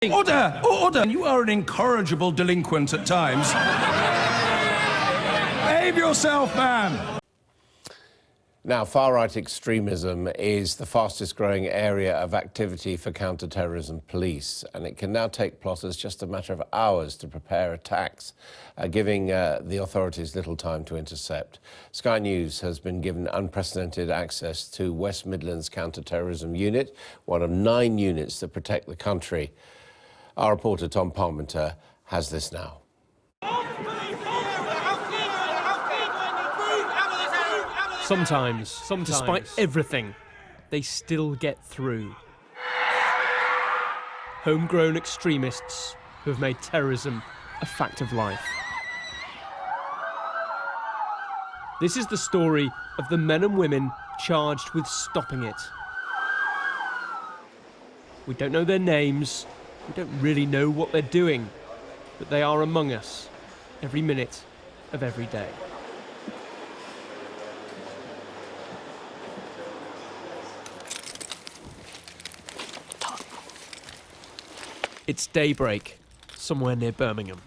Order! Order! You are an incorrigible delinquent at times. Behave yourself, man! Now, far-right extremism is the fastest-growing area of activity for counter-terrorism police, and it can now take plotters just a matter of hours to prepare attacks, giving the authorities little time to intercept. Sky News has been given unprecedented access to West Midlands Counter-Terrorism Unit, one of 9 units that protect the country. Our reporter, Tom Parmenter, has this now. Sometimes, despite everything, they still get through. Homegrown extremists who have made terrorism a fact of life. This is the story of the men and women charged with stopping it. We don't know their names, we don't really know what they're doing, but they are among us every minute of every day. It's daybreak, somewhere near Birmingham.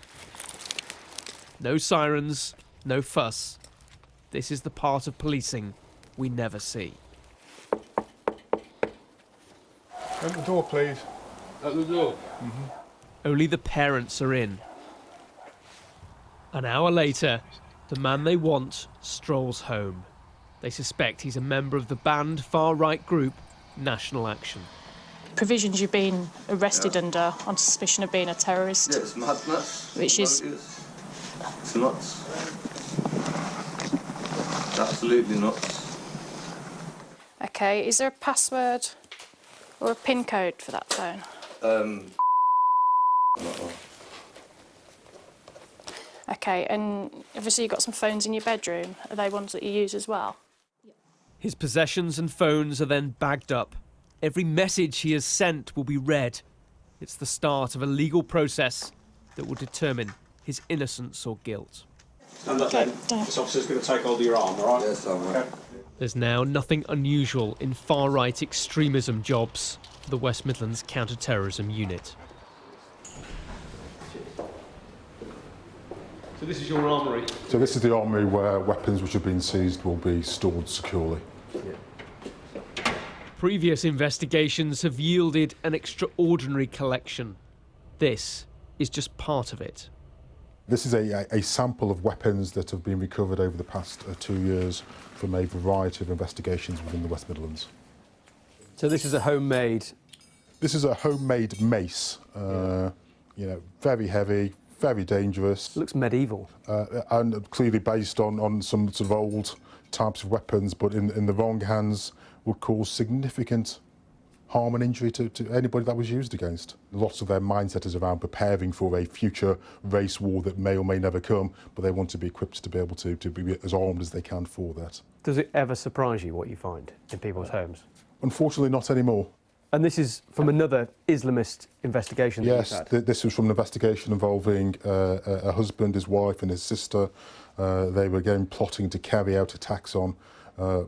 No sirens, no fuss. This is the part of policing we never see. Open the door, please. Open the door? Mm-hmm. Only the parents are in. An hour later, the man they want strolls home. They suspect he's a member of the banned far-right group National Action. Provisions you've been arrested under on suspicion of being a terrorist. Yeah, it's madness. Which is... It's nuts. It's absolutely nuts. OK, is there a password or a PIN code for that phone? OK, and obviously you've got some phones in your bedroom. Are they ones that you use as well? His possessions and phones are then bagged up. Every message he has sent will be read. It's the start of a legal process that will determine his innocence or guilt. Stand up then. This officer's going to take hold of your arm, all right? Yes, I'm right. Okay. There's now nothing unusual in far-right extremism jobs for the West Midlands Counter-Terrorism Unit. So this is your armoury? So this is the armoury where weapons which have been seized will be stored securely. Previous investigations have yielded an extraordinary collection. This is just part of it. This is a sample of weapons that have been recovered over the past 2 years from a variety of investigations within the West Midlands. So this is a homemade... This is a homemade mace, you know, very heavy, very dangerous. Looks medieval. And clearly based on some sort of old types of weapons, but in the wrong hands would cause significant harm and injury to anybody that was used against. Lots of their mindset is around preparing for a future race war that may or may never come, but they want to be equipped to be able to be as armed as they can for that. Does it ever surprise you what you find in people's homes? Unfortunately, not anymore. And this is from another Islamist investigation that yes, you've had? This was from an investigation involving a husband, his wife and his sister. They were again plotting to carry out attacks on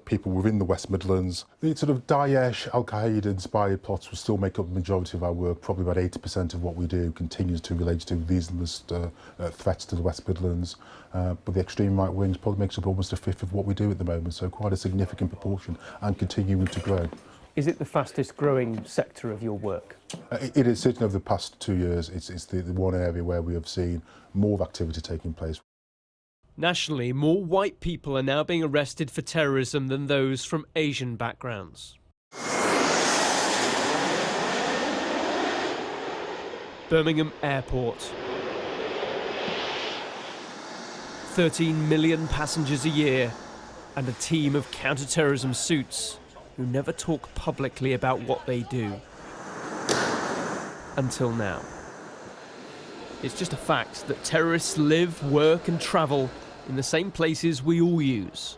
people within the West Midlands. The sort of Daesh, Al-Qaeda inspired plots will still make up the majority of our work. Probably about 80% of what we do continues to relate to these threats to the West Midlands. But the extreme right wings probably makes up almost a fifth of what we do at the moment, so quite a significant proportion and continuing to grow. Is it the fastest growing sector of your work? It is certainly over the past 2 years. It's the one area where we have seen more activity taking place. Nationally, more white people are now being arrested for terrorism than those from Asian backgrounds. Birmingham Airport. 13 million passengers a year and a team of counter-terrorism suits who never talk publicly about what they do. Until now. It's just a fact that terrorists live, work and travel in the same places we all use.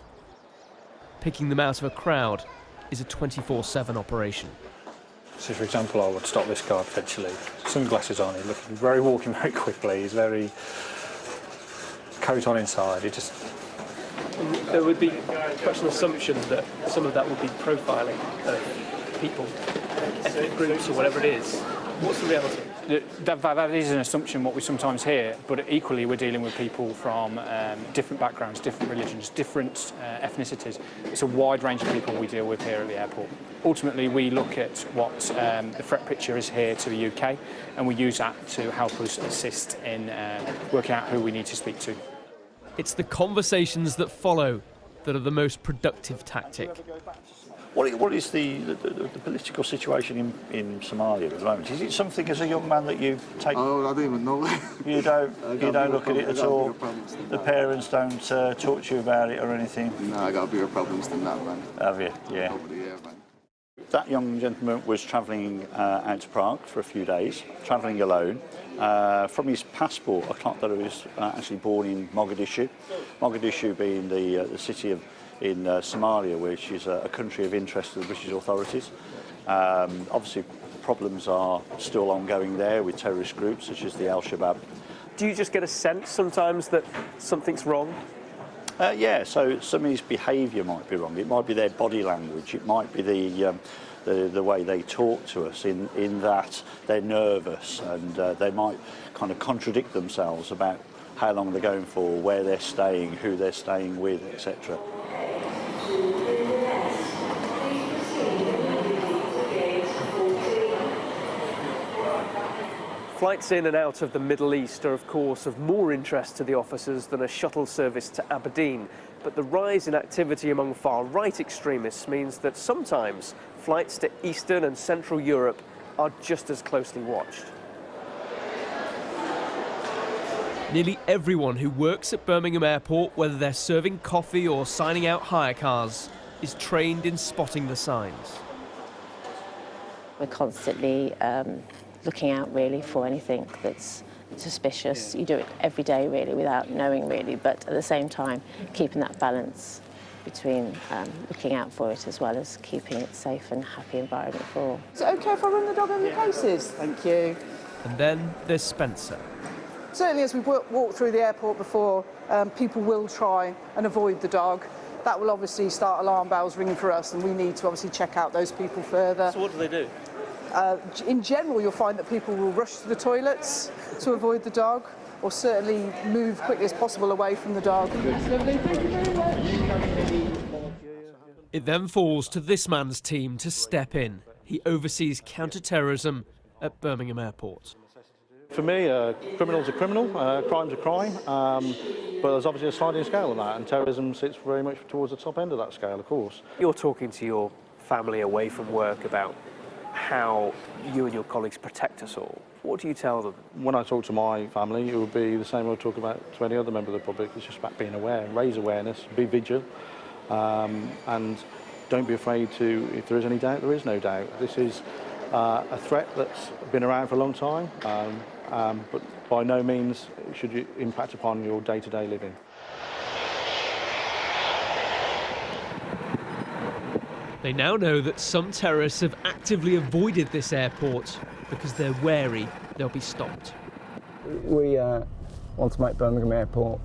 Picking them out of a crowd is a 24/7 operation. So, for example, I would stop this car potentially. Sunglasses on, he's walking very quickly, he's very... coat on inside, it just... There would be perhaps an assumption that some of that would be profiling of people, ethnic groups or whatever it is. What's the reality? That is an assumption, what we sometimes hear, but equally we're dealing with people from different backgrounds, different religions, different ethnicities. It's a wide range of people we deal with here at the airport. Ultimately, we look at what the threat picture is here to the UK, and we use that to help us assist in working out who we need to speak to. It's the conversations that follow that are the most productive tactic. What is the political situation in Somalia at the moment? Is it something as a young man that you take? Oh, I don't even know. You don't look at it at all. The parents don't talk to you about it or anything. No, I got bigger problems than that, man. Have you? Yeah. Yeah, man. That young gentleman was travelling out to Prague for a few days, travelling alone. From his passport, I clocked that he was actually born in Mogadishu. Mogadishu being the city in Somalia, which is a country of interest to the British authorities. Obviously, problems are still ongoing there with terrorist groups such as the Al-Shabaab. Do you just get a sense sometimes that something's wrong? Yeah, so some of his behaviour might be wrong. It might be their body language. It might be the way they talk to us in that they're nervous, and they might kind of contradict themselves about how long they're going for, where they're staying, who they're staying with, etc. Flights in and out of the Middle East are, of course, of more interest to the officers than a shuttle service to Aberdeen. But the rise in activity among far-right extremists means that sometimes flights to Eastern and Central Europe are just as closely watched. Nearly everyone who works at Birmingham Airport, whether they're serving coffee or signing out hire cars, is trained in spotting the signs. We're constantly looking out really for anything that's suspicious. You do it every day really without knowing really, but at the same time keeping that balance between looking out for it as well as keeping it safe and happy environment for all. Is it OK if I run the dog over the cases? Thank you. And then there's Spencer. Certainly as we've walked through the airport before, people will try and avoid the dog. That will obviously start alarm bells ringing for us, and we need to obviously check out those people further. So what do they do? In general, you'll find that people will rush to the toilets to avoid the dog, or certainly move quickly as possible away from the dog. It then falls to this man's team to step in. He oversees counter-terrorism at Birmingham Airport. For me, criminal's a criminal, crime's a crime, but there's obviously a sliding scale on that, and terrorism sits very much towards the top end of that scale, of course. You're talking to your family away from work about how you and your colleagues protect us all. What do you tell them? When I talk to my family, it would be the same I would talk about to any other member of the public. It's just about being aware, raise awareness, be vigilant, and don't be afraid to, if there is any doubt, there is no doubt. This is a threat that's been around for a long time, but by no means should it impact upon your day-to-day living. They now know that some terrorists have actively avoided this airport because they're wary they'll be stopped. We want to make Birmingham Airport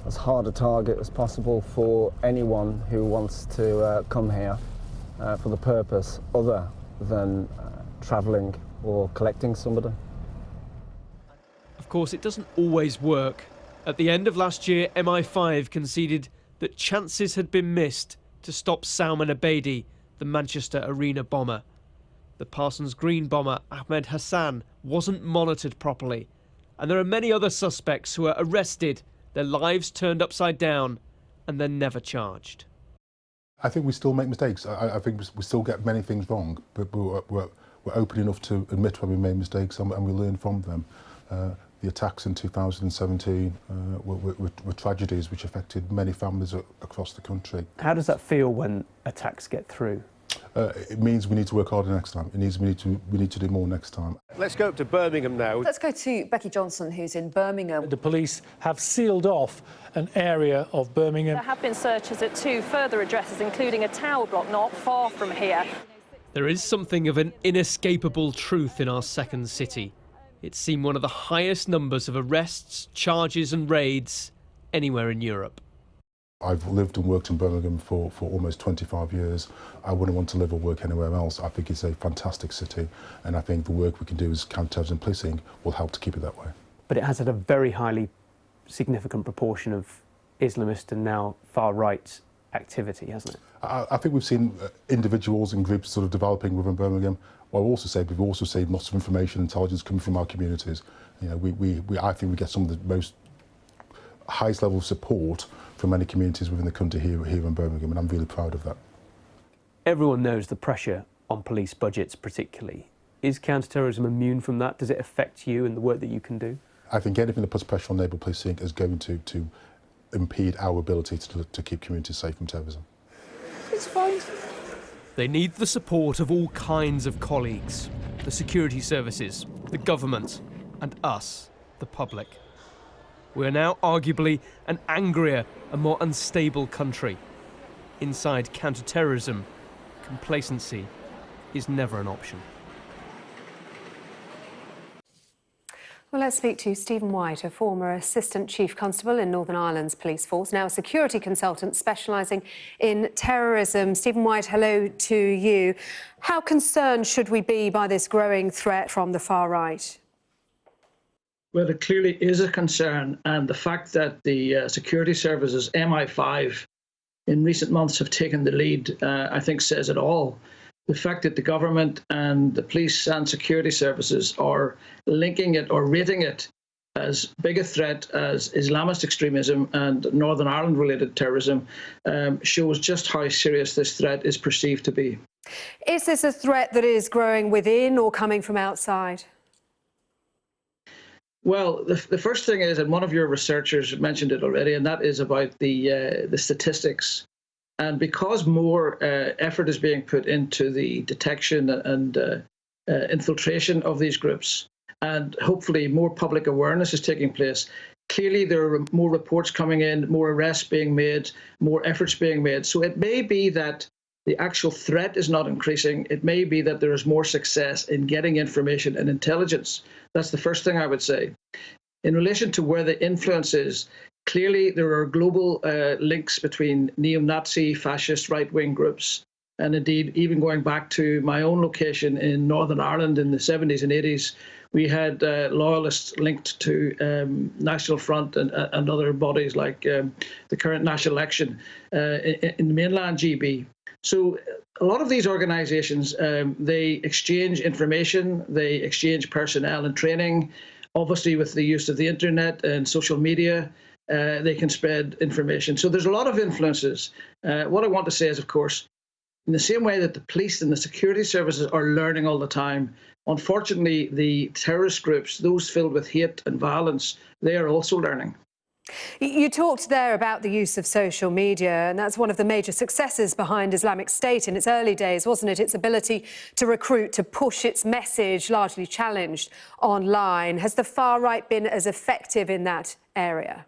as hard a target as possible for anyone who wants to come here for the purpose other than travelling or collecting somebody. Of course, it doesn't always work. At the end of last year, MI5 conceded that chances had been missed to stop Salman Abedi, the Manchester Arena bomber. The Parsons Green bomber Ahmed Hassan wasn't monitored properly, and there are many other suspects who are arrested, their lives turned upside down, and then never charged. I think we still make mistakes. I think we still get many things wrong, but we're open enough to admit when we made mistakes and we learn from them. The attacks in 2017 were tragedies which affected many families across the country. How does that feel when attacks get through? It means we need to work harder next time. It means we need to do more next time. Let's go up to Birmingham now. Let's go to Becky Johnson, who's in Birmingham. The police have sealed off an area of Birmingham. There have been searches at 2 further addresses, including a tower block not far from here. There is something of an inescapable truth in our second city. It's seen one of the highest numbers of arrests, charges and raids anywhere in Europe. I've lived and worked in Birmingham for almost 25 years. I wouldn't want to live or work anywhere else. I think it's a fantastic city, and I think the work we can do as counter-terrorism policing will help to keep it that way. But it has had a very highly significant proportion of Islamist and now far-right activity, hasn't it? I think we've seen individuals and groups sort of developing within Birmingham. Well, we've also seen lots of information intelligence coming from our communities. You know, I think we get some of the most highest level of support from many communities within the country here in Birmingham, and I'm really proud of that. Everyone knows the pressure on police budgets particularly. Is counter-terrorism immune from that? Does it affect you and the work that you can do? I think anything that puts pressure on neighbourhood policing is going to impede our ability to keep communities safe from terrorism. It's fine. They need the support of all kinds of colleagues, the security services, the government, and us, the public. We're now arguably an angrier and more unstable country. Inside counter-terrorism, complacency is never an option. Well, let's speak to Stephen White, a former Assistant Chief Constable in Northern Ireland's police force, now a security consultant specialising in terrorism. Stephen White, hello to you. How concerned should we be by this growing threat from the far right? Well, it clearly is a concern, and the fact that the security services, MI5, in recent months have taken the lead, I think says it all. The fact that the government and the police and security services are linking it or rating it as big a threat as Islamist extremism and Northern Ireland-related terrorism shows just how serious this threat is perceived to be. Is this a threat that is growing within or coming from outside? Well, the first thing is, and one of your researchers mentioned it already, and that is about the statistics. And because more effort is being put into the detection and infiltration of these groups, and hopefully more public awareness is taking place, clearly there are more reports coming in, more arrests being made, more efforts being made. So it may be that the actual threat is not increasing. It may be that there is more success in getting information and intelligence. That's the first thing I would say. In relation to where the influence is, clearly there are global links between neo-Nazi, fascist, right-wing groups, and indeed even going back to my own location in Northern Ireland in the 70s and 80s, we had loyalists linked to National Front and other bodies like the current national election in the mainland GB. So a lot of these organisations, they exchange information, they exchange personnel and training. Obviously, with the use of the internet and social media, they can spread information. So there's a lot of influences. What I want to say is, of course, in the same way that the police and the security services are learning all the time, unfortunately, the terrorist groups, those filled with hate and violence, they are also learning. You talked there about the use of social media, and that's one of the major successes behind Islamic State in its early days, wasn't it? Its ability to recruit, to push its message, largely challenged online. Has the far right been as effective in that area?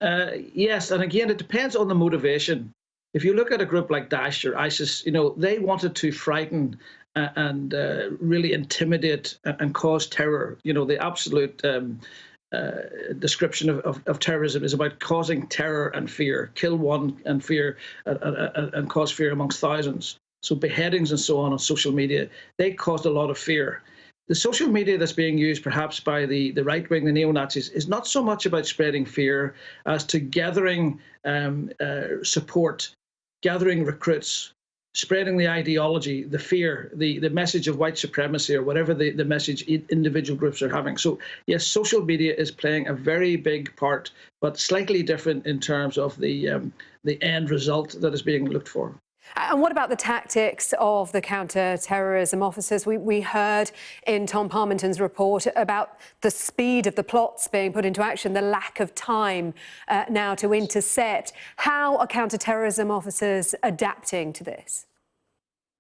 Yes, and again, it depends on the motivation. If you look at a group like Daesh or ISIS, you know, they wanted to frighten and really intimidate and cause terror. You know, the absolute description of terrorism is about causing terror and fear, kill one and fear and cause fear amongst thousands. So beheadings and so on social media, they caused a lot of fear. The social media that's being used perhaps by the right wing, the neo-Nazis, is not so much about spreading fear as to gathering support, gathering recruits, spreading the ideology, the fear, the message of white supremacy or whatever the message individual groups are having. So yes, social media is playing a very big part, but slightly different in terms of the end result that is being looked for. And what about the tactics of the counter-terrorism officers? We heard in Tom Parminton's report about the speed of the plots being put into action, the lack of time now to intercept. How are counter-terrorism officers adapting to this?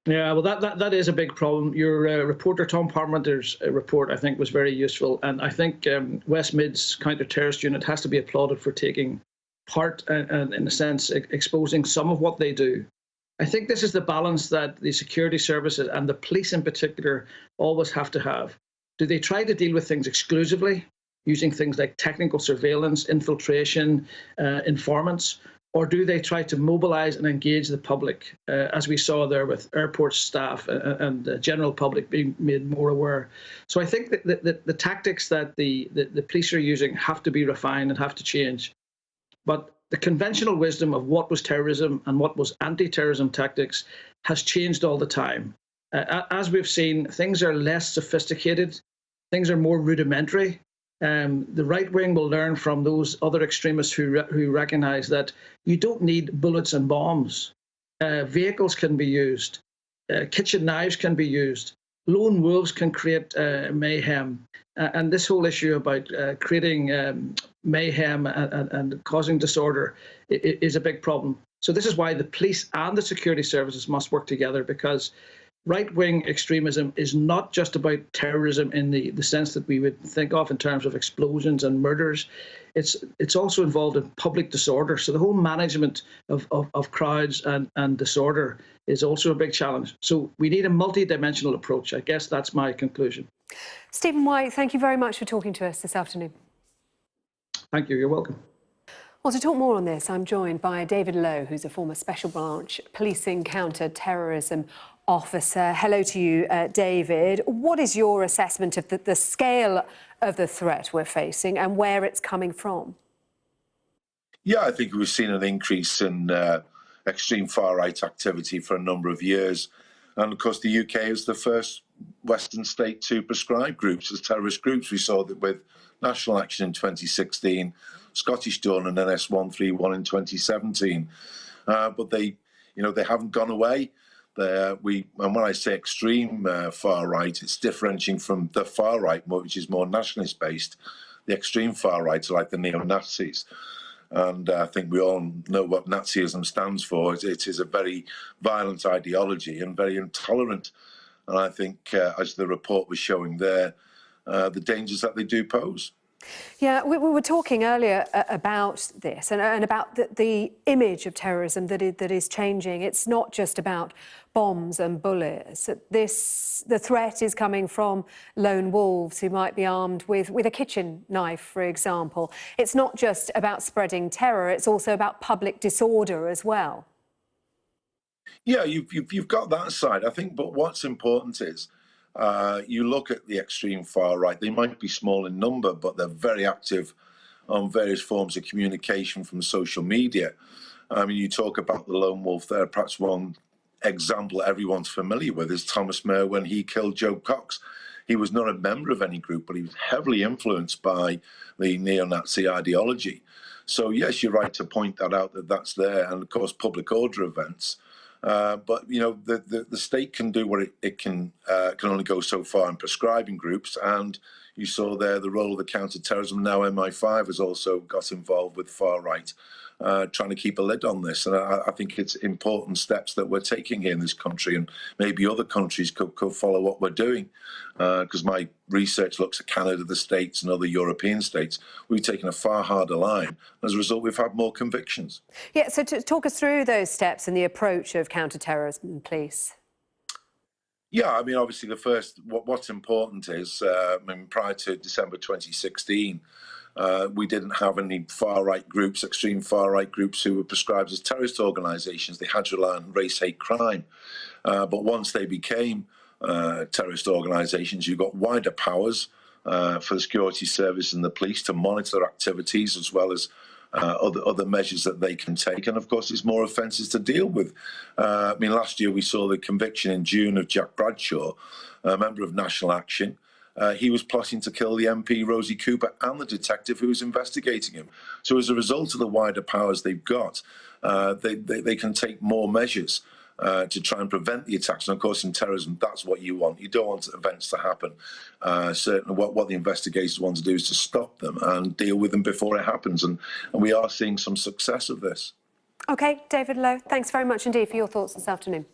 Yeah, well, that is a big problem. Your reporter, Tom Parminter's report, I think, was very useful. And I think West Mid's counter-terrorist unit has to be applauded for taking part and, in a sense, exposing some of what they do. I think this is the balance that the security services and the police in particular always have to have. Do they try to deal with things exclusively, using things like technical surveillance, infiltration, informants, or do they try to mobilise and engage the public, as we saw there with airport staff and the general public being made more aware? So I think that the tactics that the police are using have to be refined and have to change. But the conventional wisdom of what was terrorism and what was anti-terrorism tactics has changed all the time. As we've seen, things are less sophisticated, things are more rudimentary. The right wing will learn from those other extremists who recognise that you don't need bullets and bombs. Vehicles can be used, kitchen knives can be used, lone wolves can create mayhem. And this whole issue about creating mayhem and causing disorder is a big problem. So this is why the police and the security services must work together, because right-wing extremism is not just about terrorism in the sense that we would think of in terms of explosions and murders. It's also involved in public disorder. So the whole management of crowds and disorder is also a big challenge. So we need a multi-dimensional approach. I guess that's my conclusion. Stephen White, thank you very much for talking to us this afternoon. Thank you. You're welcome. Well, to talk more on this, I'm joined by David Lowe, who's a former Special Branch Policing Counter-Terrorism Officer. Hello to you, David. What is your assessment of the scale of the threat we're facing and where it's coming from? Yeah, I think we've seen an increase in extreme far-right activity for a number of years. And, of course, the UK is the first Western state to prescribe groups as terrorist groups. We saw that with National Action in 2016, Scottish Dawn and NS131 in 2017. But they haven't gone away. And when I say extreme far right, it's differentiating from the far right, which is more nationalist based. The extreme far right are like the neo-Nazis. And I think we all know what Nazism stands for. It is a very violent ideology and very intolerant. And I think, as the report was showing there, the dangers that they do pose. Yeah, we were talking earlier about this and about the image of terrorism that is changing. It's not just about bombs and bullets. The threat is coming from lone wolves who might be armed with a kitchen knife, for example. It's not just about spreading terror, it's also about public disorder as well. Yeah, you've got that side, I think, but what's important is you look at the extreme far right, they might be small in number, but they're very active on various forms of communication from social media. I mean, you talk about the lone wolf there, perhaps one example everyone's familiar with is Thomas More when he killed Joe Cox. He was not a member of any group, but he was heavily influenced by the neo-Nazi ideology. So yes, you're right to point that out, that's there, and of course public order events. But you know, the state can do what it can only go so far in prescribing groups, and you saw there the role of the counter-terrorism. Now MI5 has also got involved with far right, trying to keep a lid on this. And I think it's important steps that we're taking here in this country, and maybe other countries could follow what we're doing. Because my research looks at Canada, the States, and other European states. We've taken a far harder line. As a result, we've had more convictions. Yeah, so to talk us through those steps and the approach of counter-terrorism, please. Yeah, I mean, obviously, the first, what's important is, I mean, prior to December 2016, we didn't have any far-right groups, extreme far-right groups who were prescribed as terrorist organisations. They had to rely on race-hate crime. But once they became terrorist organisations, you got wider powers for the security service and the police to monitor their activities, as well as other measures that they can take. And of course, it's more offences to deal with. I mean, last year we saw the conviction in June of Jack Bradshaw, a member of National Action. He was plotting to kill the MP Rosie Cooper and the detective who was investigating him. So as a result of the wider powers they've got, they can take more measures to try and prevent the attacks. And of course, in terrorism, that's what you want. You don't want events to happen. Certainly what the investigators want to do is to stop them and deal with them before it happens. And we are seeing some success of this. OK, David Lowe, thanks very much indeed for your thoughts this afternoon.